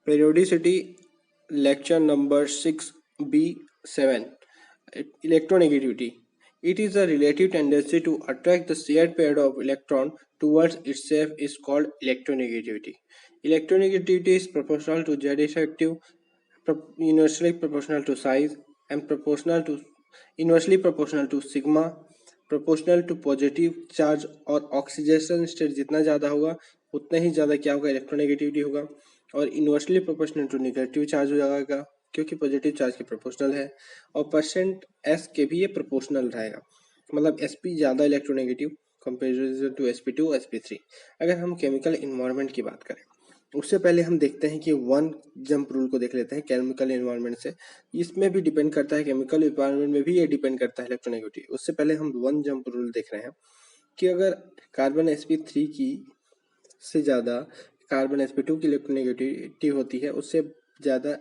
Periodicity, lecture number 6B7. Electronegativity. It is a relative tendency to attract the shared pair of electron towards itself is called electronegativity. Electronegativity is proportional to Z effective, inversely proportional to size, and proportional to inversely proportional to sigma, proportional to positive charge और oxidation state जितना ज़्यादा होगा उतना ही ज़्यादा क्या होगा, electronegativity होगा। और inversely proportional to negative charge हो जाएगा क्योंकि पॉजिटिव चार्ज के प्रोपोर्शनल है। और परसेंट एस के भी ये प्रोपोर्शनल रहेगा, मतलब एस पी ज़्यादा electronegative comparison to sp2 sp3। अगर हम केमिकल इन्वायरमेंट की बात करें उससे पहले हम देखते हैं कि वन जंप रूल को देख लेते हैं केमिकल एनवायरनमेंट से। इसमें भी डिपेंड करता है, केमिकल एनवायरनमेंट में भी ये डिपेंड करता है इलेक्ट्रोनेगेटिविटी। उससे पहले हम वन जंप रूल देख रहे हैं कि अगर कार्बन sp3 की से ज़्यादा कार्बन sp2 की इलेक्ट्रोनेगेटिविटी होती है, उससे ज़्यादा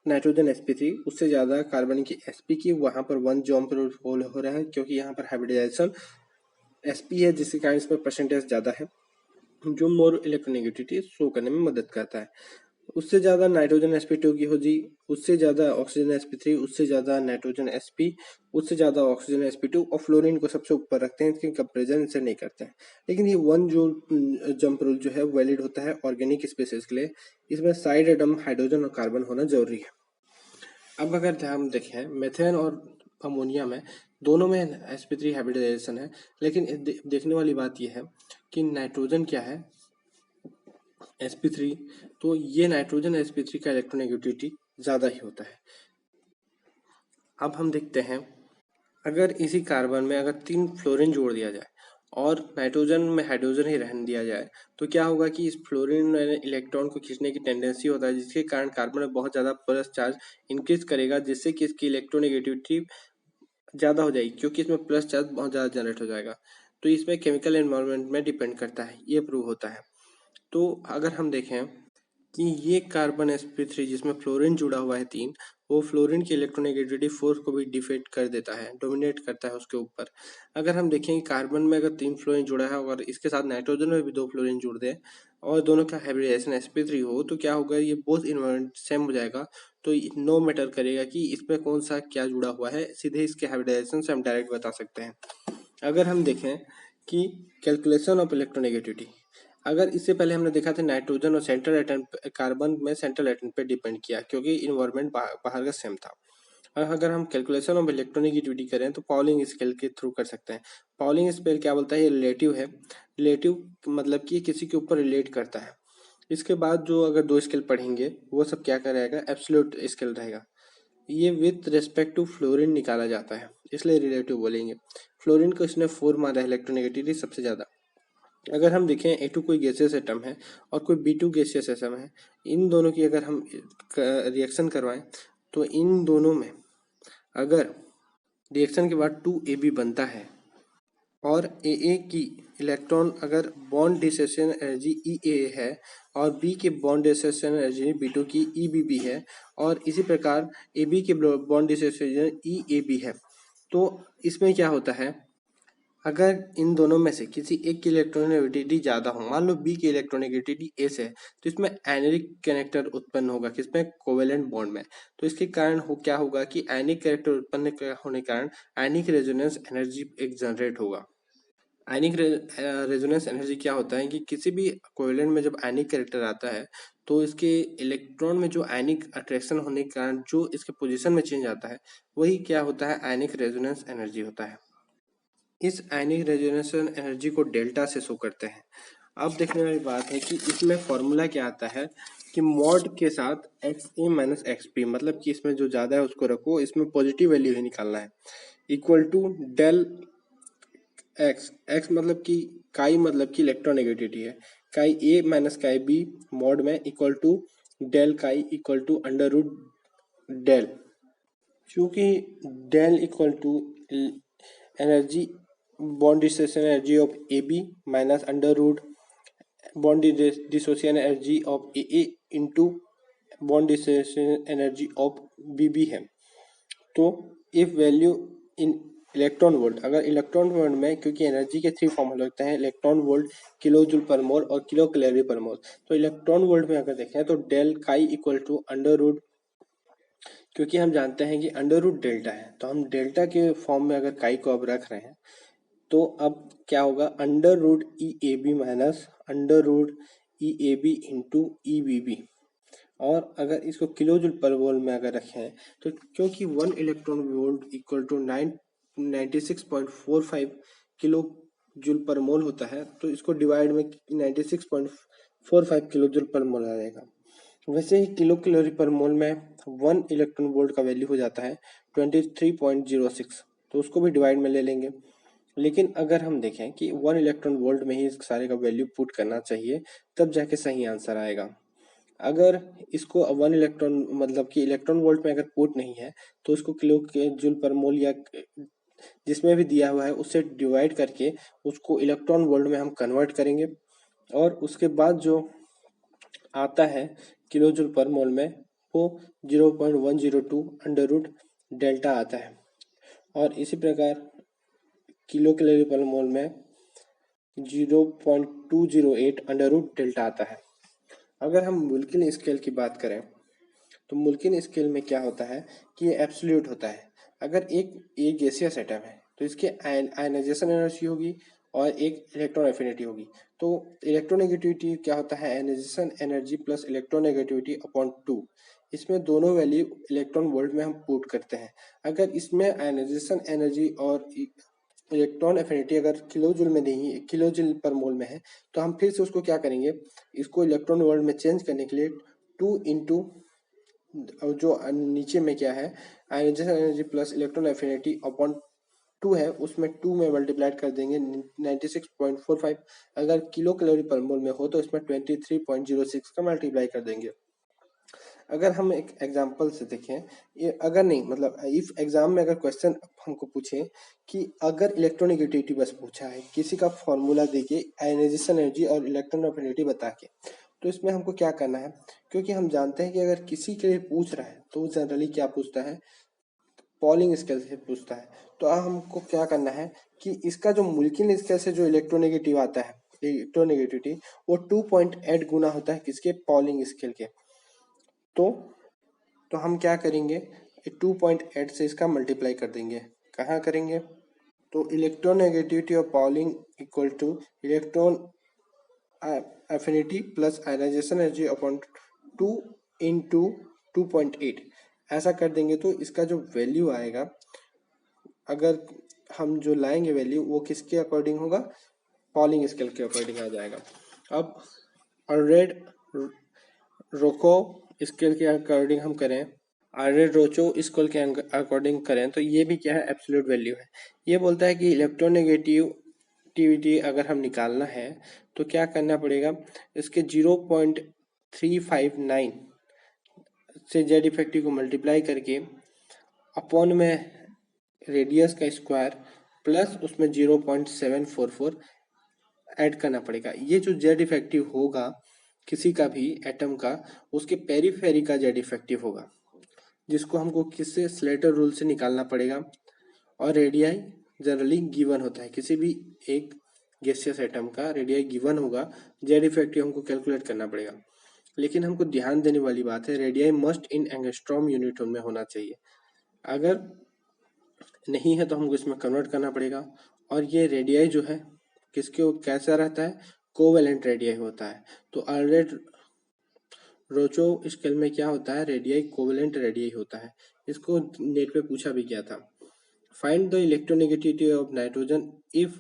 नाइट्रोजन sp3, उससे ज़्यादा कार्बन की sp की, वहाँ पर वन जंप रूल हो रहा है क्योंकि यहाँ पर हाइब्रिडाइजेशन sp है जिसके कारण इसमें परसेंटेज ज़्यादा है जो मोर इलेक्ट्रोनेगेटिविटी शो करने में मदद करता है। उससे ज़्यादा नाइट्रोजन sp2 की होगी, उससे ज़्यादा ऑक्सीजन sp3, उससे ज़्यादा नाइट्रोजन sp, उससे ज़्यादा ऑक्सीजन sp2 और फ्लोरीन को सबसे ऊपर रखते हैं, इसके कंपेरिजन इनसे नहीं करते हैं। लेकिन ये वन जो जंप रूल जो है वैलिड होता है ऑर्गेनिक स्पीसीज के लिए। इसमें साइड एटम हाइड्रोजन और कार्बन होना जरूरी है। अब अगर ध्यान देखें मेथेन और अमोनिया में दोनों में sp3 हाइब्रिडाइजेशन है, लेकिन देखने वाली बात यह है कि नाइट्रोजन क्या है sp3, तो ये नाइट्रोजन sp3 का इलेक्ट्रोनेगेटिविटी ज़्यादा ही होता है। अब हम देखते हैं अगर इसी कार्बन में अगर 3 फ्लोरीन जोड़ दिया जाए और नाइट्रोजन में हाइड्रोजन ही रहने दिया जाए तो क्या होगा कि इस फ्लोरीन में इलेक्ट्रॉन को खींचने की टेंडेंसी होता है, जिसके कारण कार्बन में बहुत ज़्यादा प्लस चार्ज इंक्रीज करेगा, जिससे कि इसकी इलेक्ट्रोनेगेटिविटी ज़्यादा हो जाएगी क्योंकि इसमें प्लस चार्ज बहुत ज़्यादा जनरेट हो जाएगा। तो इसमें केमिकल एनवायरनमेंट में डिपेंड करता है, ये प्रूव होता है। तो अगर हम देखें कि ये कार्बन sp3 जिसमें फ्लोरीन जुड़ा हुआ है 3, वो फ्लोरीन की इलेक्ट्रोनेगेटिविटी फोर्स को भी डिफेक्ट कर देता है, डोमिनेट करता है उसके ऊपर। अगर हम देखें कि कार्बन में अगर 3 फ्लोरीन जुड़ा है और इसके साथ नाइट्रोजन में भी 2 फ्लोरीन जुड़ दे और दोनों का हाइब्रिडाइजेशन sp3 हो, तो क्या होगा, ये बोथ इन्वायरमेंट सेम हो जाएगा। तो नो मैटर करेगा कि इसमें कौन सा क्या जुड़ा हुआ है, सीधे इसके हाइब्रिडाइजेशन से हम डायरेक्ट बता सकते हैं। अगर हम देखें कि कैलकुलेशन ऑफ इलेक्ट्रोनेगेटिविटी, अगर इससे पहले हमने देखा था नाइट्रोजन और सेंट्रल एटम, कार्बन में सेंट्रल एटम पे डिपेंड किया क्योंकि इन्वायरमेंट बाहर का सेम था। और अगर हम कैलकुलेशन ऑफ इलेक्ट्रोनेगेटिविटी करें तो पॉलिंग स्केल के थ्रू कर सकते हैं। पॉलिंग स्केल क्या बोलता है, ये रिलेटिव है। रिलेटिव मतलब कि किसी के ऊपर रिलेट करता है। इसके बाद जो अगर 2 स्केल पढ़ेंगे वो सब क्या रहेगा, एब्सोल्यूट स्केल रहेगा। ये विथ रेस्पेक्ट टू फ्लोरीन निकाला जाता है, इसलिए रिलेटिव बोलेंगे। फ्लोरीन को इसने 4 मारा है इलेक्ट्रोनेगेटिविटी सबसे ज़्यादा। अगर हम देखें A2 कोई गैसियस एटम है और कोई B2 गैसियस एटम है, इन दोनों की अगर हम रिएक्शन करवाएं तो इन दोनों में अगर रिएक्शन के बाद 2AB बनता है और AA की इलेक्ट्रॉन अगर बॉन्ड डिसोसिएशन एनर्जी EA है और B के बॉन्ड डिसोसिएशन एनर्जी B2 की EBB है और इसी प्रकार AB के बॉन्ड डिसोसिएशन EAB है, तो इसमें क्या होता है, अगर इन दोनों में से किसी एक की इलेक्ट्रोनेगेटिविटी ज़्यादा हो, मान लो बी की इलेक्ट्रोनेगेटिविटी ए से है, तो इसमें आयनिक कनेक्टर उत्पन्न होगा किसमें, कोवेलेंट बॉन्ड में। तो इसके कारण क्या होगा कि आयनिक कनेक्टर उत्पन्न होने के कारण आयनिक रेजोनेंस एनर्जी एक जनरेट होगा। आयनिक रेजोनेंस एनर्जी क्या होता है कि किसी भी कोवेलेंट में जब आयनिक कैरेक्टर आता है तो इसके इलेक्ट्रॉन में जो आयनिक अट्रैक्शन होने के कारण जो इसके पोजीशन में चेंज आता है वही क्या होता है, आयनिक रेजोनेंस एनर्जी होता है। इस आयनिक रेजोनेंस एनर्जी को डेल्टा से शो करते हैं। अब देखने वाली बात है कि इसमें फॉर्मूला क्या आता है कि मॉड के साथ XA माइनस XP, मतलब कि इसमें जो ज़्यादा है उसको रखो, इसमें पॉजिटिव वैल्यू ही निकालना है, equal to del x. X मतलब कि काई, मतलब कि इलेक्ट्रोनेगेटिविटी है, chi A minus chi B mod में equal to del chi equal to under root del. चूँकि del equal to energy bond dissociation energy of AB minus under root bond dissociation energy of AA into bond dissociation energy of BB है। तो if value in electron volt, अगर electron volt में, क्योंकि energy के 3 फॉर्मूले होते हैं, electron volt, kilo joule per मोल और किलो कैलोरी पर मोल। तो इलेक्ट्रॉन वोल्ट में अगर देखें तो del chi equal to under root, क्योंकि हम जानते हैं कि अंडर रूट डेल्टा है, तो हम डेल्टा के फॉर्म में अगर काई को अब रख रहे हैं, तो अब क्या होगा, under root E A B minus under root E A B into E B B. और अगर इसको किलो जूल पर मोल में अगर रखें, तो क्योंकि 1 electron volt equal to 96.45 kilo joule per mole होता है, तो इसको डिवाइड में 96.45 किलो जूल पर मोल आ जाएगा। वैसे ही किलो कैलोरी पर मोल में 1 इलेक्ट्रॉन वोल्ट का वैल्यू हो जाता है 23.06, तो उसको भी डिवाइड में ले लेंगे। लेकिन अगर हम देखें कि 1 इलेक्ट्रॉन वोल्ट में ही इस सारे का वैल्यू पुट करना चाहिए, तब जाके सही आंसर आएगा। अगर इसको 1 इलेक्ट्रॉन मतलब कि इलेक्ट्रॉन वोल्ट में अगर पुट नहीं है, तो उसको किलो के जूल पर मोल या जिसमें भी दिया हुआ है उससे डिवाइड करके उसको इलेक्ट्रॉन वोल्ट में हम कन्वर्ट करेंगे, और उसके बाद जो आता है किलो जूल पर मोल में, वो 0.102 अंडर रूट डेल्टा आता है। और इसी प्रकार किलो कैलोरी पर मोल में 0.208 अंडर रूट डेल्टा आता है। अगर हम मुल्किन स्केल की बात करें, तो मुल्किन स्केल में क्या होता है कि ये एब्सोल्यूट होता है। अगर एक गैसियस एटम है, तो इसके आयनाइजेशन एनर्जी होगी और एक इलेक्ट्रॉन एफिनिटी होगी। तो इलेक्ट्रोनेगेटिविटी क्या होता है, ionisation energy plus electronegativity upon 2। इसमें दोनों वैल्यू इलेक्ट्रॉन वोल्ट में हम पुट करते हैं। अगर इसमें आयनाइजेशन एनर्जी और इलेक्ट्रॉन एफिनिटी अगर किलो जूल में नहीं, किलो जूल पर मोल में है, तो हम फिर से उसको क्या करेंगे, इसको इलेक्ट्रॉन वोल्ट में चेंज करने के लिए 2 इंटू जो नीचे में क्या है, ionisation energy plus electron affinity upon 2 है, उसमें 2 में मल्टीप्लाइड कर देंगे 96.45। अगर किलो कैलोरी पर मोल में हो तो इसमें 23.06 का मल्टीप्लाई कर देंगे। अगर हम एक एग्जांपल से देखें, ये अगर नहीं मतलब इफ एग्जाम में अगर क्वेश्चन हमको पूछे कि अगर इलेक्ट्रोनेगेटिविटी बस पूछा है, किसी का फॉर्मूला देके आयनाइजेशन एनर्जी और इलेक्ट्रॉन एफिनिटी बता के, तो इसमें हमको क्या करना है, क्योंकि हम जानते हैं कि अगर किसी के लिए पूछ रहा है तो जनरली क्या पूछता है, पॉलिंग स्केल से पूछता है। तो अब हमको क्या करना है कि इसका जो मुल्किन स्केल से जो इलेक्ट्रोनेगेटिव आता है, इलेक्ट्रोनेगेटिविटी, वो 2.8 गुना होता है किसके, पॉलिंग स्केल के। तो हम क्या करेंगे, 2.8 से इसका मल्टीप्लाई कर देंगे। कहाँ करेंगे, तो electronegativity of Pauling equal to electron affinity plus ionisation energy upon 2 into 2.8 ऐसा कर देंगे। तो इसका जो वैल्यू आएगा, अगर हम जो लाएंगे वैल्यू, वो किसके अकॉर्डिंग होगा, पॉलिंग स्केल के अकॉर्डिंग आ जाएगा। अब ऑलरेड रोको स्केल के अकॉर्डिंग हम करें, ऑलरेड रोचो स्केल के अकॉर्डिंग करें, तो ये भी क्या है, एब्सोल्यूट वैल्यू है। ये बोलता है कि इलेक्ट्रोनेगेटिविटी अगर हम निकालना है तो क्या करना पड़ेगा, इसके 0.359 से जेड इफेक्टिव को मल्टीप्लाई करके अपॉन में रेडियस का स्क्वायर प्लस उसमें 0.744 ऐड करना पड़ेगा। ये जो जेड इफेक्टिव होगा किसी का भी एटम का, उसके पेरीफेरी का जेड इफेक्टिव होगा, जिसको हमको किससे, स्लेटर रूल से निकालना पड़ेगा। और रेडियाई जनरली गिवन होता है, किसी भी एक गैसियस एटम का रेडियाई गिवन होगा, जेड इफेक्टिव हमको कैलकुलेट करना पड़ेगा। लेकिन हमको ध्यान देने वाली बात है, radii must in angstrom unit में होना चाहिए। अगर नहीं है तो हमको इसमें कन्वर्ट करना पड़ेगा। और ये रेडियाई जो है किसके कैसा रहता है, कोवेलेंट रेडियाई होता है। तो ऑलरेडी रोचो स्केल में क्या होता है, रेडियाई कोवेलेंट रेडियाई होता है। इसको नेट पे पूछा भी गया था। Find the electronegativity of nitrogen if,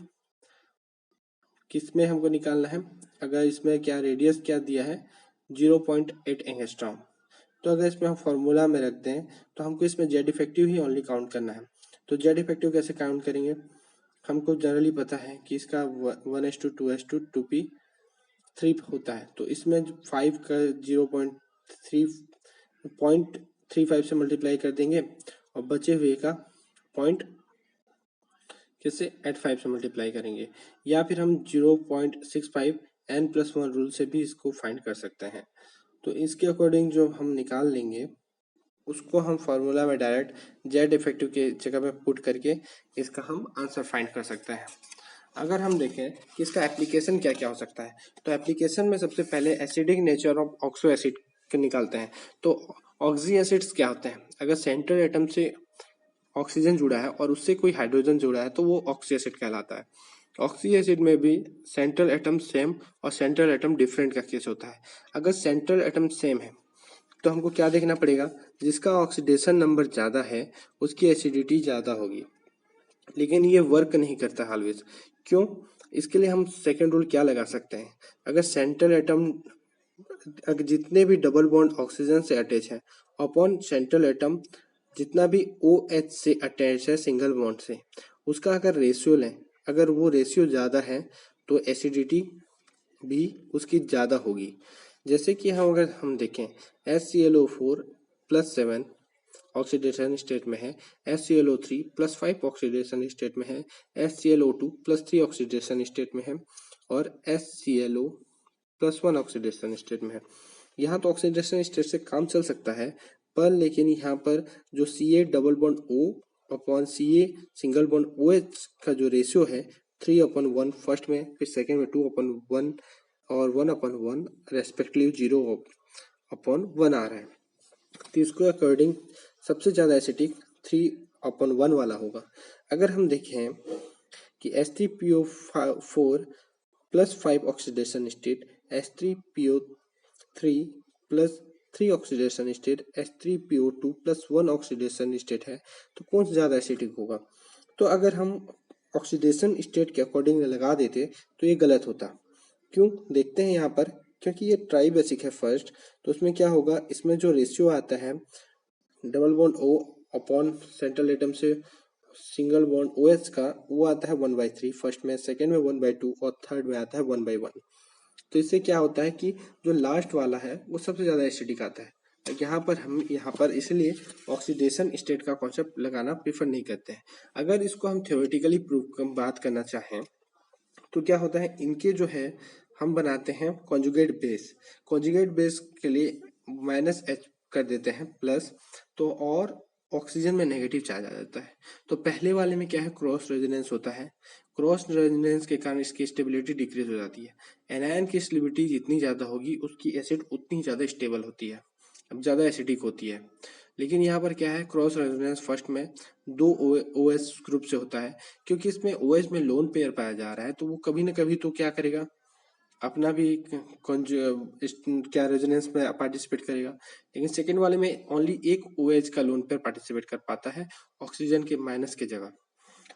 किसमें हमको निकालना है, अगर इसमें क्या रेडियस क्या दिया है 0.8 एंगस्ट्रॉम। तो अगर इसमें हम फॉर्मूला में रख दें, तो हमको इसमें जेड इफेक्टिव ही ओनली काउंट करना है। तो जेड इफेक्टिव कैसे काउंट करेंगे, हमको जनरली पता है कि इसका 1:2:2p3 होता है। तो इसमें 5 का 0.35 से मल्टीप्लाई कर देंगे, और बचे हुए का पॉइंट किससे 85 से मल्टीप्लाई करेंगे, या फिर हम 0.65 n+1 रूल से भी इसको फाइंड कर सकते हैं। तो इसके अकॉर्डिंग जो हम निकाल लेंगे, उसको हम फार्मूला में डायरेक्ट जेड इफेक्टिव के जगह पे पुट करके इसका हम आंसर फाइंड कर सकते हैं। अगर हम देखें कि इसका एप्लीकेशन क्या क्या हो सकता है, तो एप्लीकेशन में सबसे पहले acidic nature of oxo acid निकालते हैं। तो ऑक्सी एसिड्स क्या होते हैं, अगर सेंट्रल एटम से ऑक्सीजन जुड़ा है और उससे कोई हाइड्रोजन जुड़ा है तो वो ऑक्सी एसिड कहलाता है। ऑक्सी एसिड में भी सेंट्रल एटम सेम और सेंट्रल एटम डिफरेंट का केस होता है। अगर सेंट्रल एटम सेम है तो हमको क्या देखना पड़ेगा, जिसका ऑक्सीडेशन नंबर ज़्यादा है उसकी एसिडिटी ज़्यादा होगी। लेकिन ये वर्क नहीं करता ऑलवेज। क्यों? इसके लिए हम सेकेंड रूल क्या लगा सकते हैं, अगर सेंट्रल एटम अगर जितने भी डबल बॉन्ड ऑक्सीजन से अटैच है अपॉन सेंट्रल एटम जितना भी OH से अटैच है सिंगल बॉन्ड से, उसका अगर रेशियो लें, अगर वो रेशियो ज़्यादा है तो एसिडिटी भी उसकी ज़्यादा होगी। जैसे कि हम अगर हम देखें HClO4 +7 ऑक्सीडेशन स्टेट में है, HClO3 +5 ऑक्सीडेशन स्टेट में है, HClO2 +3 ऑक्सीडेशन स्टेट में है और HClO +1 ऑक्सीडेशन स्टेट में है। यहाँ तो ऑक्सीडेशन स्टेट से काम चल सकता है, पर लेकिन यहाँ पर जो Ca double bond O upon Ca single bond OH का जो रेशियो है 3/1 फर्स्ट में, फिर सेकेंड में 2/1 और 1/1 रेस्पेक्टिवली 0/1 आ रहा है। तो इसके अकॉर्डिंग सबसे ज़्यादा एसिडिक 3/1 वाला होगा। अगर हम देखें कि H3PO4 +5 oxidation state, H3PO3 +3 oxidation state, H3PO2 +1 oxidation state है, तो कौन सा ज़्यादा एसिडिक होगा? तो अगर हम ऑक्सीडेशन स्टेट के अकॉर्डिंग लगा देते तो ये गलत होता। क्यों? देखते हैं यहाँ पर, क्योंकि ये ट्राई बेसिक है फर्स्ट, तो उसमें क्या होगा, इसमें जो रेशियो आता है double bond O upon central atom से सिंगल बॉन्ड OH का, वो आता है 1/3 फर्स्ट में, सेकेंड में 1/2 और थर्ड में आता है 1/1। तो इससे क्या होता है कि जो लास्ट वाला है वो सबसे ज़्यादा एसिडिक आता है। हम यहाँ पर इसलिए ऑक्सीडेशन स्टेट का कॉन्सेप्ट लगाना प्रीफर नहीं करते हैं। अगर इसको हम थ्योरेटिकली प्रूव बात करना चाहें तो क्या होता है, इनके जो है हम बनाते हैं कॉन्जुगेट बेस के लिए -H कर देते हैं प्लस, तो और ऑक्सीजन में नेगेटिव चार्ज आ जाता है। तो पहले वाले में क्या है, क्रॉस रेजोनेंस होता है, क्रॉस रेजोनेंस के कारण इसकी स्टेबिलिटी डिक्रीज हो जाती है। एनायन की स्टेबिलिटी जितनी ज़्यादा होगी उसकी एसिड उतनी ज़्यादा स्टेबल होती है, अब ज़्यादा एसिडिक होती है। लेकिन यहाँ पर क्या है, क्रॉस रेजोनेंस फर्स्ट में 2 OH ग्रुप से होता है, क्योंकि इसमें OH में लोन पेयर पाया जा रहा है, तो वो कभी ना कभी तो क्या करेगा, अपना भी क्या रेजोनेंस में पार्टिसिपेट करेगा। लेकिन सेकेंड वाले में ओनली एक OH का लोन पेयर पार्टिसिपेट कर पाता है ऑक्सीजन के माइनस के जगह।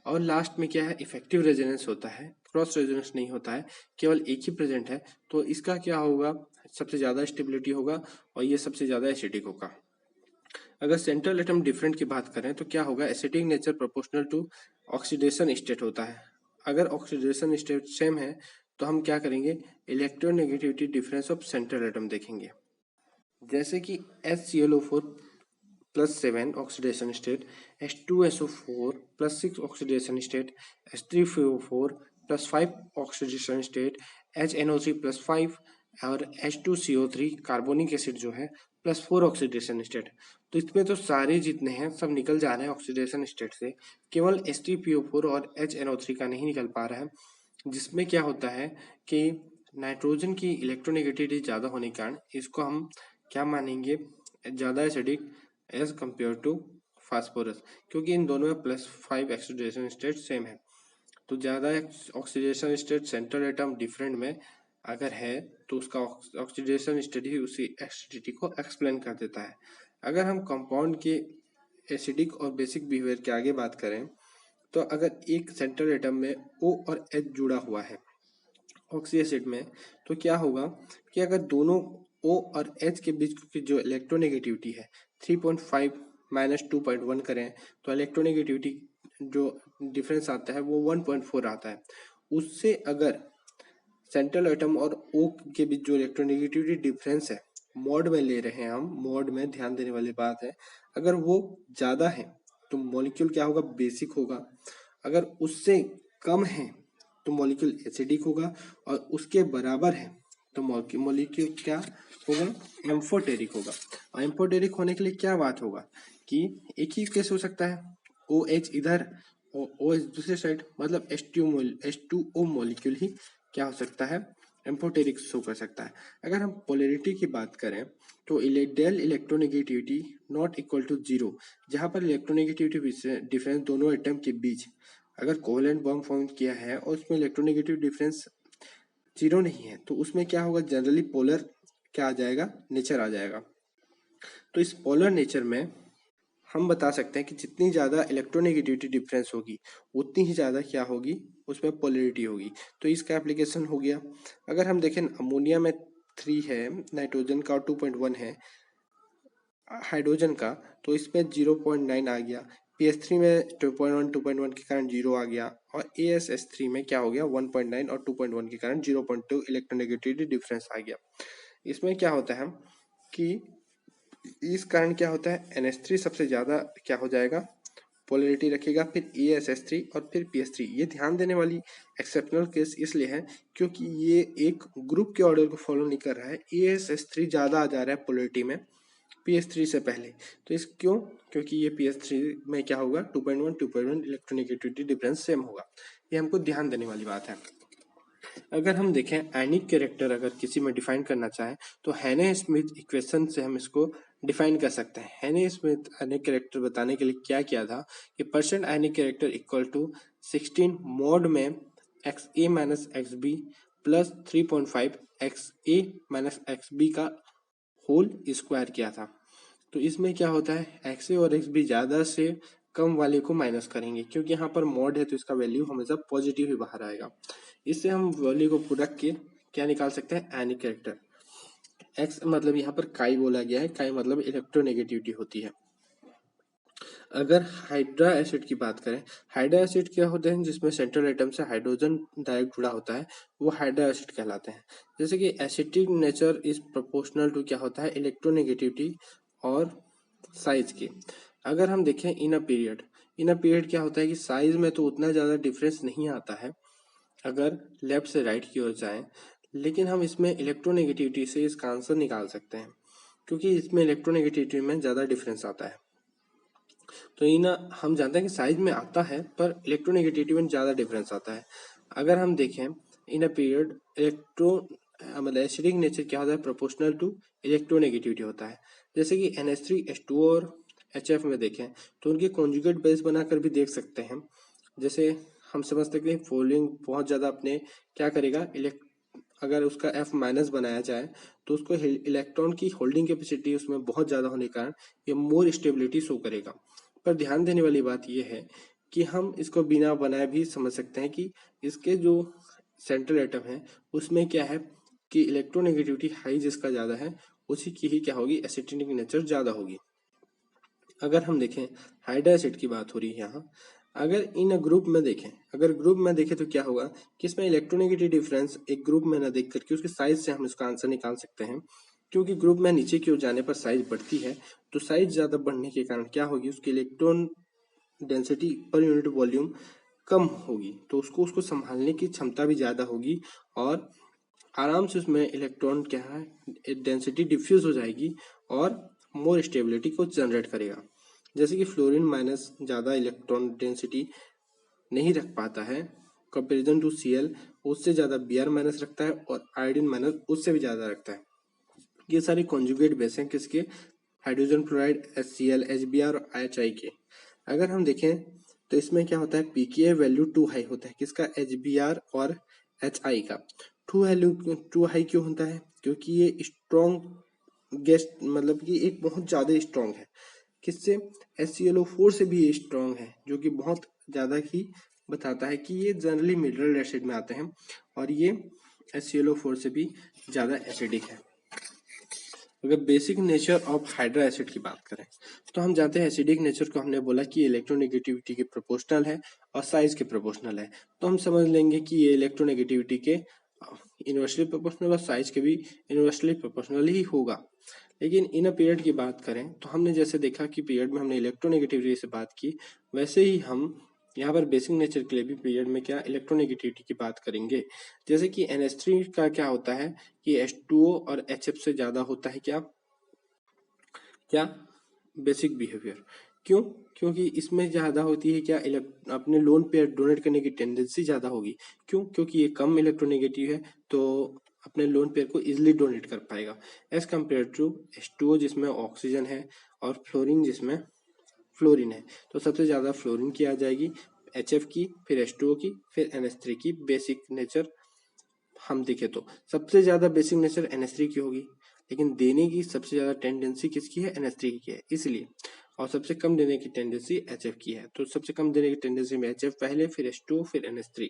और लास्ट में क्या है, इफेक्टिव रेजोनेंस होता है, क्रॉस रेजोनेंस नहीं होता है, केवल एक ही प्रेजेंट है। तो इसका क्या होगा, सबसे ज़्यादा स्टेबिलिटी होगा और ये सबसे ज़्यादा एसिडिक होगा। अगर सेंट्रल एटम डिफरेंट की बात करें तो क्या होगा, acidic nature proportional to oxidation state होता है। अगर ऑक्सीडेशन स्टेट सेम है तो हम क्या करेंगे, electronegativity difference of central atom देखेंगे। जैसे कि HClO4 +7 oxidation state, H2SO4 +6 oxidation state, H3PO4 +5 oxidation state, HNO3 +5 और H2CO3 कार्बोनिक एसिड जो है +4 ऑक्सीडेशन स्टेट। तो इसमें तो सारे जितने हैं सब निकल जा रहे हैं ऑक्सीडेशन स्टेट से, केवल H3PO4 और HNO3 का नहीं निकल पा रहा है, जिसमें क्या होता है कि नाइट्रोजन की इलेक्ट्रोनेगेटिविटी ज़्यादा होने के कारण इसको हम क्या मानेंगे, ज़्यादा acidic as compare to phosphorus, क्योंकि इन दोनों में +5 ऑक्सीडेशन स्टेट सेम है। तो ज़्यादा oxidation state central atom different में अगर है तो उसका ऑक्सीडेशन स्टेट ही उसी एसिडिटी को एक्सप्लेन कर देता है। अगर हम कंपाउंड के एसिडिक और बेसिक बिहेवियर के आगे बात करें तो अगर एक सेंट्रल एटम में O और H जुड़ा हुआ है ऑक्सी एसिड में, तो क्या होगा कि अगर दोनों O और H के बीच की जो इलेक्ट्रोनेगेटिविटी है 3.5 -2.1 करें तो इलेक्ट्रोनेगेटिविटी जो डिफरेंस आता है वो 1.4 आता है। उससे अगर सेंट्रल एटम और O के बीच जो इलेक्ट्रोनेगेटिविटी डिफरेंस है मॉड में ले रहे हैं हम, मॉड में ध्यान देने वाली बात है, अगर वो ज़्यादा है तो मॉलिक्यूल क्या होगा, बेसिक होगा। अगर उससे कम है तो मॉलिक्यूल एसिडिक होगा और उसके बराबर है तो मॉलिक्यूल क्या होगा, एम्फोटेरिक होगा। और एम्फोटेरिक होने के लिए क्या बात होगा कि एक ही केस हो सकता है, OH इधर OH दूसरे साइड, मतलब H2O मॉलिक्यूल ही क्या हो सकता है, एम्फोटेरिक शो कर सकता है। अगर हम पोलैरिटी की बात करें तो del electronegativity not equal to zero, जहाँ पर इलेक्ट्रोनेगेटिविटी डिफरेंस दोनों एटम के बीच अगर कोवेलेंट बॉन्ड फॉर्म किया है और उसमें इलेक्ट्रोनेगेटिव डिफरेंस जीरो नहीं है, तो उसमें क्या होगा, जनरली पोलर क्या आ जाएगा, नेचर आ जाएगा। तो इस पोलर नेचर में हम बता सकते हैं कि जितनी ज़्यादा इलेक्ट्रोनेगेटिविटी डिफरेंस होगी उतनी ही ज़्यादा क्या होगी, उसमें पोलैरिटी होगी। तो इसका एप्लीकेशन हो गया। अगर हम देखें अमोनिया में 3 है, नाइट्रोजन का 2.1 है, हाइड्रोजन का, तो इसमें 0.9 आ गया। PS3 में 2.1 के कारण 0 आ गया, और ASS3 में क्या हो गया, 1.9 और 2.1 के कारण 0.2 इलेक्ट्रोनेगेटिविटी डिफरेंस आ गया। इसमें क्या होता है कि इस कारण क्या होता है, NH3 सबसे ज़्यादा क्या हो जाएगा, पोलैरिटी रखेगा, फिर ASS3 और फिर PS3। ये ध्यान देने वाली एक्सेप्शनल केस इसलिए है क्योंकि ये एक ग्रुप के ऑर्डर को फॉलो नहीं कर रहा है। ASS3 ज़्यादा आ जा रहा है पोलैरिटी में PS3 से पहले। तो इस क्यों, क्योंकि ये PS3 में क्या होगा, 2.1 इलेक्ट्रोनेगेटिविटी डिफरेंस सेम होगा। ये हमको ध्यान देने वाली बात है। अगर हम देखें आयनिक कैरेक्टर अगर किसी में डिफाइन करना चाहें तो हेने स्मिथ इक्वेशन से हम इसको डिफाइन कर सकते हैं। हेने स्मिथ आयनिक कैरेक्टर बताने के लिए क्या किया था कि percent ionic character equal to 16 mod में XA minus XB plus 3.5 XA minus XB का होल स्क्वायर किया था। तो इसमें क्या होता है, XA और XB ज़्यादा से कम वाले को माइनस करेंगे, क्योंकि यहाँ पर मॉड है तो इसका वैल्यू हमेशा पॉजिटिव ही बाहर आएगा। इससे हम वैल्यू को रख के क्या निकाल सकते हैं, आयनिक कैरेक्टर। एक्स मतलब यहाँ पर काई बोला गया है, काई मतलब इलेक्ट्रोनेगेटिविटी होती है। अगर हाइड्रा एसिड की बात करें, हाइड्रा एसिड क्या होते हैं, जिसमें सेंट्रल एटम से हाइड्रोजन डायरेक्ट जुड़ा होता है, वो हाइड्रा एसिड कहलाते हैं। जैसे कि acidic nature is proportional to क्या होता है, इलेक्ट्रोनेगेटिविटी और साइज की। अगर हम देखें इन अ पीरियड क्या होता है कि साइज में तो उतना ज़्यादा डिफरेंस नहीं आता है अगर लेफ्ट से राइट की ओर जाएं, लेकिन हम इसमें इलेक्ट्रोनेगेटिविटी से इसका आंसर निकाल सकते हैं, क्योंकि इसमें इलेक्ट्रोनेगेटिविटी में ज़्यादा डिफरेंस आता है। तो इन हम जानते हैं कि साइज में आता है पर इलेक्ट्रोनेगेटिविटी में ज़्यादा डिफरेंस आता है। अगर हम देखें इन अ पीरियड मतलब एसिडिक नेचर क्या होता है, प्रोपोर्शनल टू इलेक्ट्रोनेगेटिविटी होता है। जैसे कि NH3 H2 और HF में देखें तो उनके कॉन्जुगेट बेस बनाकर भी देख सकते हैं। जैसे हम समझते हैं कि फॉलोइंग बहुत ज़्यादा अपने क्या करेगा, अगर उसका F माइनस बनाया जाए तो उसको इलेक्ट्रॉन की होल्डिंग कैपेसिटी उसमें बहुत ज़्यादा होने के कारण ये मोर स्टेबिलिटी शो करेगा। पर ध्यान देने वाली बात यह है कि हम इसको बिना बनाए भी समझ सकते हैं कि इसके जो सेंट्रल एटम है उसमें क्या है कि इलेक्ट्रोनेगेटिविटी हाई जिसका ज़्यादा है उसी की ही क्या होगी, एसिडिक नेचर ज़्यादा होगी। अगर हम देखें हाइड्रा एसिड की बात हो रही है यहाँ, अगर इन ग्रुप में देखें, अगर ग्रुप में देखें तो क्या होगा कि इसमें इलेक्ट्रोनेगेटिव डिफरेंस एक ग्रुप में ना देख करके उसके साइज से हम इसका आंसर निकाल सकते हैं। क्योंकि ग्रुप में नीचे की ओर जाने पर साइज बढ़ती है, तो साइज ज़्यादा बढ़ने के कारण क्या होगी, उसकी electron density per unit volume कम होगी, तो उसको संभालने की क्षमता भी ज़्यादा होगी और आराम से उसमें इलेक्ट्रॉन क्या है, डेंसिटी डिफ्यूज हो जाएगी और मोर स्टेबिलिटी को जनरेट करेगा। जैसे कि फ्लोरीन माइनस ज़्यादा इलेक्ट्रॉन डेंसिटी नहीं रख पाता है कंपेरिजन टू Cl, उससे ज़्यादा Br माइनस रखता है और आयोडीन माइनस उससे भी ज़्यादा रखता है। ये सारे कॉन्जुगेट बेस हैं किसके, हाइड्रोजन फ्लोराइड, HCl, HBr और HI के। अगर हम देखें तो इसमें क्या होता है, pKa वैल्यू टू हाई होता है, किसका, HBr और HI का। टू हाई क्यों होता है, क्योंकि ये स्ट्रॉन्ग गैस मतलब कि एक बहुत ज़्यादा स्ट्रॉन्ग है, किससे, HClO4 से भी ये स्ट्रॉन्ग है, जो कि बहुत ज़्यादा ही बताता है कि ये जनरली मिनरल एसिड में आते हैं और ये HClO4 से भी ज़्यादा एसिडिक है। अगर basic nature of hydra acid की बात करें तो हम जानते हैं एसिडिक नेचर को हमने बोला कि इलेक्ट्रोनेगेटिविटी के प्रोपोर्शनल है और साइज के प्रोपोर्शनल है, तो हम समझ लेंगे कि ये इलेक्ट्रोनेगेटिविटी के इनवर्सली प्रोपोर्शनल और साइज के भी इनवर्सली प्रोपोर्शनल ही होगा। लेकिन इन अ पीरियड की बात करें तो हमने जैसे देखा कि पीरियड में हमने इलेक्ट्रोनेगेटिविटी से बात की, वैसे ही हम यहाँ पर बेसिक नेचर के लिए भी पीरियड में क्या इलेक्ट्रोनेगेटिविटी की बात करेंगे। जैसे कि NH3 का क्या होता है कि H2O और HF से ज़्यादा होता है क्या क्या बेसिक बिहेवियर। क्यों? क्योंकि इसमें ज़्यादा होती है क्या अपने लोन पेयर डोनेट करने की टेंडेंसी ज़्यादा होगी। क्यों? क्योंकि ये कम इलेक्ट्रोनेगेटिव है तो अपने लोन पेयर को इजिली डोनेट कर पाएगा एज कम्पेयर टू H2O जिसमें ऑक्सीजन है और फ्लोरीन जिसमें फ्लोरीन है। तो सबसे ज़्यादा फ्लोरीन की आ जाएगी, HF की, फिर H2O की, फिर NH3 की। बेसिक नेचर हम देखें तो सबसे ज़्यादा बेसिक नेचर NH3 की होगी, लेकिन देने की सबसे ज़्यादा टेंडेंसी किसकी है? NH3 की है इसलिए। और सबसे कम देने की टेंडेंसी HF की है। तो सबसे कम देने की टेंडेंसी में HF पहले, फिर H2O, फिर NH3,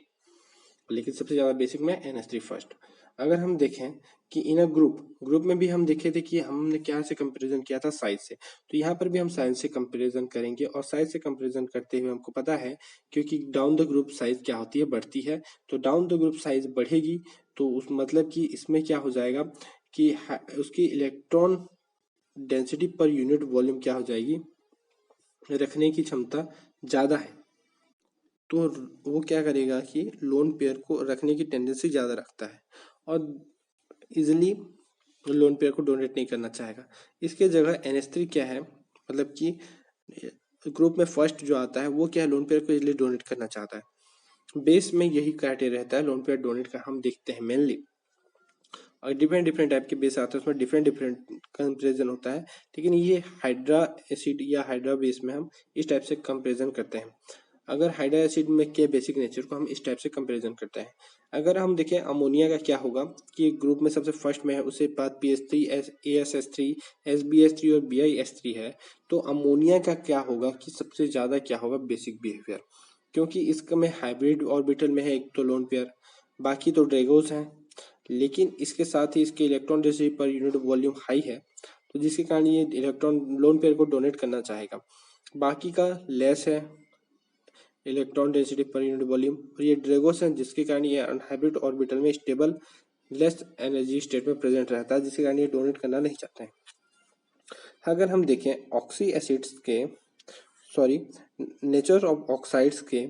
लेकिन सबसे ज़्यादा बेसिक में NH3 फर्स्ट। अगर हम देखें कि इन अ ग्रुप में भी हम देखे थे कि हमने क्या से कंपैरिजन किया था? साइज से। तो यहाँ पर भी हम साइज से कंपैरिजन करेंगे और साइज से कंपैरिजन करते हुए हमको पता है क्योंकि डाउन द ग्रुप साइज क्या होती है? बढ़ती है। तो डाउन द ग्रुप साइज बढ़ेगी तो उस मतलब कि इसमें क्या हो जाएगा कि उसकी electron density per unit volume क्या हो जाएगी? रखने की क्षमता ज़्यादा है। तो वो क्या करेगा कि लोन पेयर को रखने की टेंडेंसी ज़्यादा रखता है और इजिली लोन पेयर को डोनेट नहीं करना चाहेगा। इसके जगह NH3 क्या है, मतलब कि ग्रुप में फर्स्ट जो आता है वो क्या है? लोन पेयर को इजिली डोनेट करना चाहता है। बेस में यही क्राइटेरिया रहता है लोन पेयर डोनेट का हम देखते हैं मेनली। और डिफरेंट डिफरेंट टाइप के बेस आते हैं उसमें डिफरेंट डिफरेंट कंपेरिजन होता है, लेकिन ये हाइड्रा एसिड या हाइड्रा बेस में हम इस टाइप से कंपेरिजन करते हैं। अगर हाइड्रा एसिड में के बेसिक नेचर को हम इस टाइप से कंपेरिजन करते हैं। अगर हम देखें अमोनिया का क्या होगा कि ग्रुप में सबसे फर्स्ट में है, उसके बाद PH3 ASS3 SbS3 और BiS3 है। तो अमोनिया का क्या होगा कि सबसे ज़्यादा क्या होगा बेसिक बिहेवियर, क्योंकि इसका में हाइब्रिड ऑर्बिटल में है एक तो लोन पेयर, बाकी तो ड्रैगोस हैं, लेकिन इसके साथ ही इसके electron density per unit volume high है, तो जिसके कारण ये इलेक्ट्रॉन लोन पेयर को डोनेट करना चाहेगा। बाकी का लेस है electron density per unit volume, और ये ड्रैगोस हैं जिसके कारण ये अनहाइब्रिड ऑर्बिटल में स्टेबल लेस एनर्जी स्टेट में प्रेजेंट रहता है, जिसके कारण ये डोनेट करना नहीं चाहते हैं। अगर हम देखें ऑक्सी एसिड्स के सॉरी नेचर ऑफ ऑक्साइड्स के,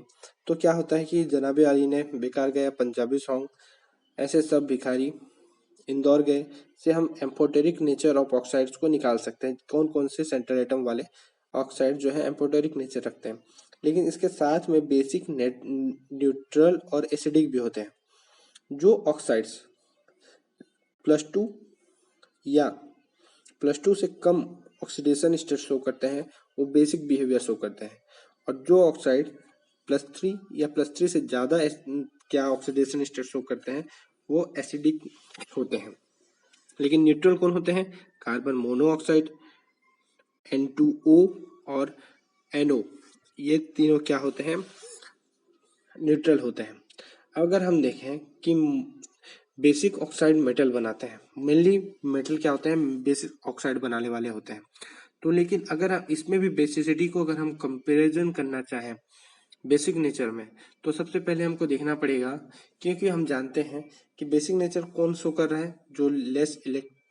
तो क्या होता है कि जनाबे आली ने बेकार गया पंजाबी सॉन्ग ऐसे सब भिखारी इंदौर गए से हम एम्फोटेरिक नेचर ऑफ ऑक्साइड्स को निकाल सकते हैं। कौन कौन से सेंट्रल एटम वाले ऑक्साइड जो है एम्फोटेरिक नेचर रखते हैं, लेकिन इसके साथ में बेसिक न्यूट्रल और एसिडिक भी होते हैं। जो ऑक्साइड्स +2 या +2 से कम ऑक्सीडेशन स्टेट शो करते हैं वो बेसिक बिहेवियर शो करते हैं, और जो ऑक्साइड +3 या +3 से ज़्यादा क्या ऑक्सीडेशन स्टेट शो करते हैं वो एसिडिक होते हैं। लेकिन न्यूट्रल कौन होते हैं? कार्बन मोनोऑक्साइड, N2O और NO, ये तीनों क्या होते हैं? न्यूट्रल होते हैं। अगर हम देखें कि बेसिक ऑक्साइड मेटल बनाते हैं, मेनली मेटल क्या होते हैं? बेसिक ऑक्साइड बनाने वाले होते हैं। तो लेकिन अगर हम इसमें भी बेसिसिटी को अगर हम कंपैरिजन करना चाहें बेसिक नेचर में, तो सबसे पहले हमको देखना पड़ेगा, क्योंकि हम जानते हैं कि बेसिक नेचर कौन शो कर रहा है? जो लेस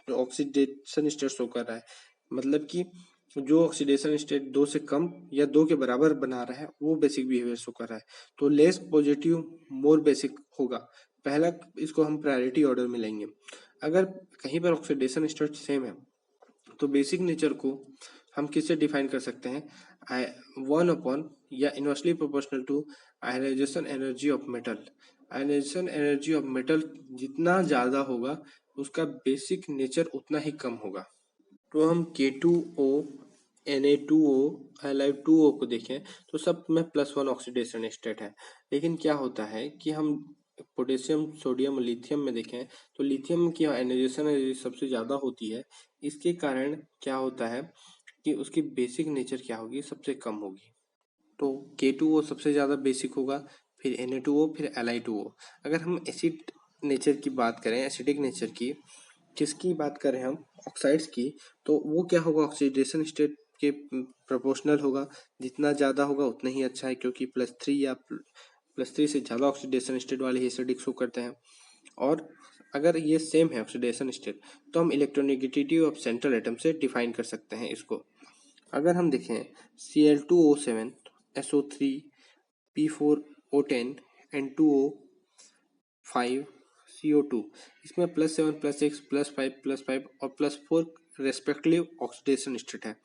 ऑक्सीडेशन स्टेट शो कर रहा है, मतलब कि जो ऑक्सीडेशन स्टेट 2 से कम या 2 के बराबर बना रहा है वो बेसिक बिहेवियर शो कर रहा है। तो लेस पॉजिटिव मोर बेसिक होगा, पहला इसको हम प्रायोरिटी ऑर्डर में लेंगे। अगर कहीं पर ऑक्सीडेशन स्टेट सेम है तो बेसिक नेचर को हम किससे डिफाइन कर सकते हैं? 1 या inversely proportional to ionisation energy of metal. Ionisation energy of metal जितना ज़्यादा होगा उसका बेसिक नेचर उतना ही कम होगा। तो हम K2O Na2O Li2O को देखें तो सब में +1 ऑक्सीडेशन स्टेट है, लेकिन क्या होता है कि हम पोटेशियम सोडियम लिथियम में देखें तो लिथियम की आयनाइजेशन एनर्जी सबसे ज़्यादा होती है। इसके कारण क्या होता है कि उसकी बेसिक नेचर क्या होगी? सबसे कम होगी। तो K2O सबसे ज़्यादा बेसिक होगा, फिर Na2O, फिर Li2O। अगर हम एसिड नेचर की बात करें, एसिडिक नेचर की, किसकी बात करें हम? ऑक्साइड्स की, तो वो क्या होगा? ऑक्सीडेशन स्टेट के प्रोपोर्शनल होगा, जितना ज़्यादा होगा उतना ही अच्छा है, क्योंकि +3 या +3 से ज़्यादा ऑक्सीडेशन स्टेट वाले ही एसिडिक शो करते हैं। और अगर ये सेम है ऑक्सीडेशन स्टेट तो हम इलेक्ट्रोनेगेटिविटी ऑफ सेंट्रल एटम से डिफाइन कर सकते हैं इसको। अगर हम देखें Cl2O7 SO3 P4O10 N2O5 CO2। इसमें +7 +6 +5 +5 और +4 रेस्पेक्टिव ऑक्सीडेशन स्टेट है।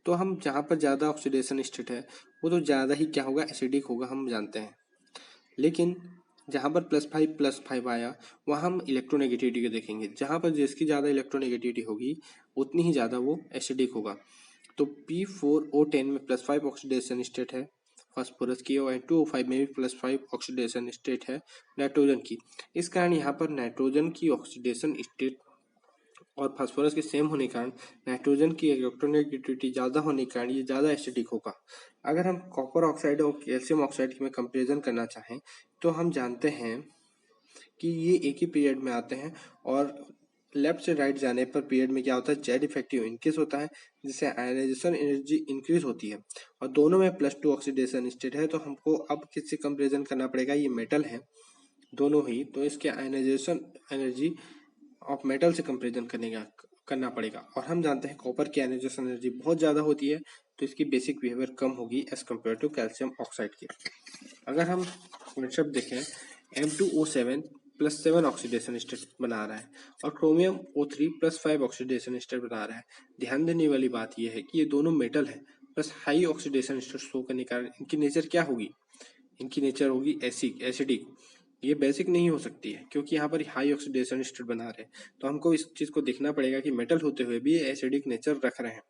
तो हम जहाँ पर ज़्यादा ऑक्सीडेशन स्टेट है वो तो ज़्यादा ही क्या होगा, एसिडिक होगा, हम जानते हैं। लेकिन जहाँ पर +5 आया वहाँ हम इलेक्ट्रोनेगेटिविटी को देखेंगे। जहाँ पर जिसकी ज़्यादा इलेक्ट्रोनेगेटिविटी होगी उतनी ही ज़्यादा वो एसिडिक होगा। तो P4O10 में +5 ऑक्सीडेशन स्टेट है फास्फोरस की, और N2O5 में भी +5 ऑक्सीडेशन स्टेट है नाइट्रोजन की। इस कारण यहाँ पर नाइट्रोजन की ऑक्सीडेशन स्टेट और फास्फोरस के सेम होने के कारण नाइट्रोजन की इलेक्ट्रोनेगेटिविटी ज़्यादा होने के कारण ये ज़्यादा एसिडिक होगा। अगर हम कॉपर ऑक्साइड और कैल्शियम ऑक्साइड में कंपेरिजन करना चाहें तो हम जानते हैं कि ये एक ही पीरियड में आते हैं, और लेफ्ट से राइट जाने पर पीरियड में क्या होता है, जेड इफेक्टिव इंक्रीज होता है, जिससे आयनाइजेशन एनर्जी इंक्रीज होती है, और दोनों में +2 ऑक्सीडेशन स्टेट है। तो हमको अब किससे कंपेरिजन करना पड़ेगा, ये मेटल है दोनों ही, तो इसके आयनाइजेशन एनर्जी ऑफ मेटल से कंपेरिजन करना पड़ेगा। और हम जानते हैं कॉपर की आयनाइजेशन एनर्जी बहुत ज़्यादा होती है, तो इसकी बेसिक बिहेवियर कम होगी as compare to calcium oxide की। अगर हम कॉन्सेप्ट देखें, M2O7 +7 ऑक्सीडेशन स्टेट बना रहा है और क्रोमियम O3 +5 ऑक्सीडेशन स्टेट बना रहा है। ध्यान देने वाली बात यह है कि ये दोनों मेटल है, plus high oxidation state show करने के कारण इनकी नेचर क्या होगी, इनकी नेचर होगी एसिडिक। ये बेसिक नहीं हो सकती है क्योंकि यहाँ पर हाई ऑक्सीडेशन स्टेट बना रहे हैं। तो हमको इस चीज़ को देखना पड़ेगा कि मेटल होते हुए भी एसिडिक नेचर रख रहे हैं।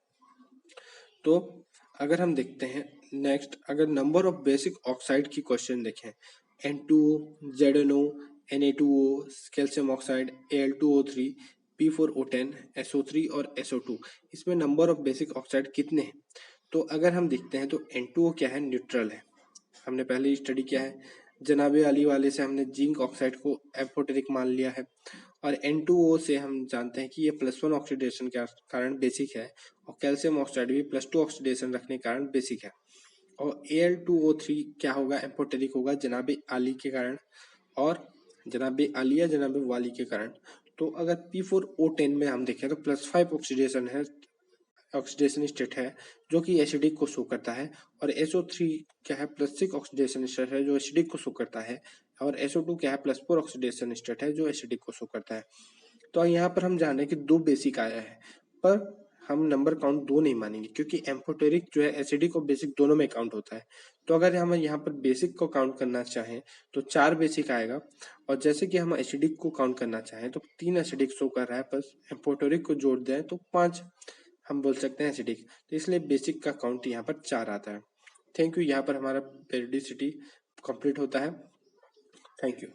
तो अगर हम देखते हैं नेक्स्ट, अगर नंबर ऑफ बेसिक ऑक्साइड की क्वेश्चन देखें, N2O, ZNO, Na2O, calcium oxide, Al2O3, P4O10, SO3 और SO2, इसमें नंबर ऑफ बेसिक ऑक्साइड कितने हैं? तो अगर हम देखते हैं तो N2O क्या है, न्यूट्रल है, हमने पहले ही स्टडी किया है। जनाबे अली वाले से हमने जिंक ऑक्साइड को एम्फोटेरिक मान लिया है, और N2O से हम जानते हैं कि ये +1 ऑक्सीडेशन के कारण बेसिक है, और कैल्शियम ऑक्साइड भी +2 ऑक्सीडेशन रखने के कारण बेसिक है। और Al2O3 क्या होगा, एम्फोटेरिक होगा जनाबे आली के कारण, और जनाबे आली या जनाबे वाली के कारण। तो अगर P4O10 में हम देखें तो +5 ऑक्सीडेशन है, ऑक्सीडेशन स्टेट है जो कि एसिडिक को शो करता है, और SO3 क्या है, +6 ऑक्सीडेशन स्टेट है जो एसिडिक को शो करता है, और SO2 क्या है, +4 ऑक्सीडेशन स्टेट है जो एसिडिक को शो करता है। तो यहाँ पर हम जाने कि 2 बेसिक आया है, पर हम नंबर काउंट 2 नहीं मानेंगे क्योंकि एम्फोटेरिक जो है एसिडिक और बेसिक दोनों में काउंट होता है। तो अगर हम यहाँ पर बेसिक को काउंट करना चाहें तो 4 बेसिक आएगा, और जैसे कि हम एसिडिक को काउंट करना चाहें तो 3 एसिडिक शो कर रहा है, प्लस एम्फोटेरिक को जोड़ दें तो 5 हम बोल सकते हैं एसिडिक। तो इसलिए बेसिक का काउंट यहाँ पर 4 आता है। Thank you. यहाँ पर हमारा पेरियोडिसिटी कंप्लीट होता है। Thank you.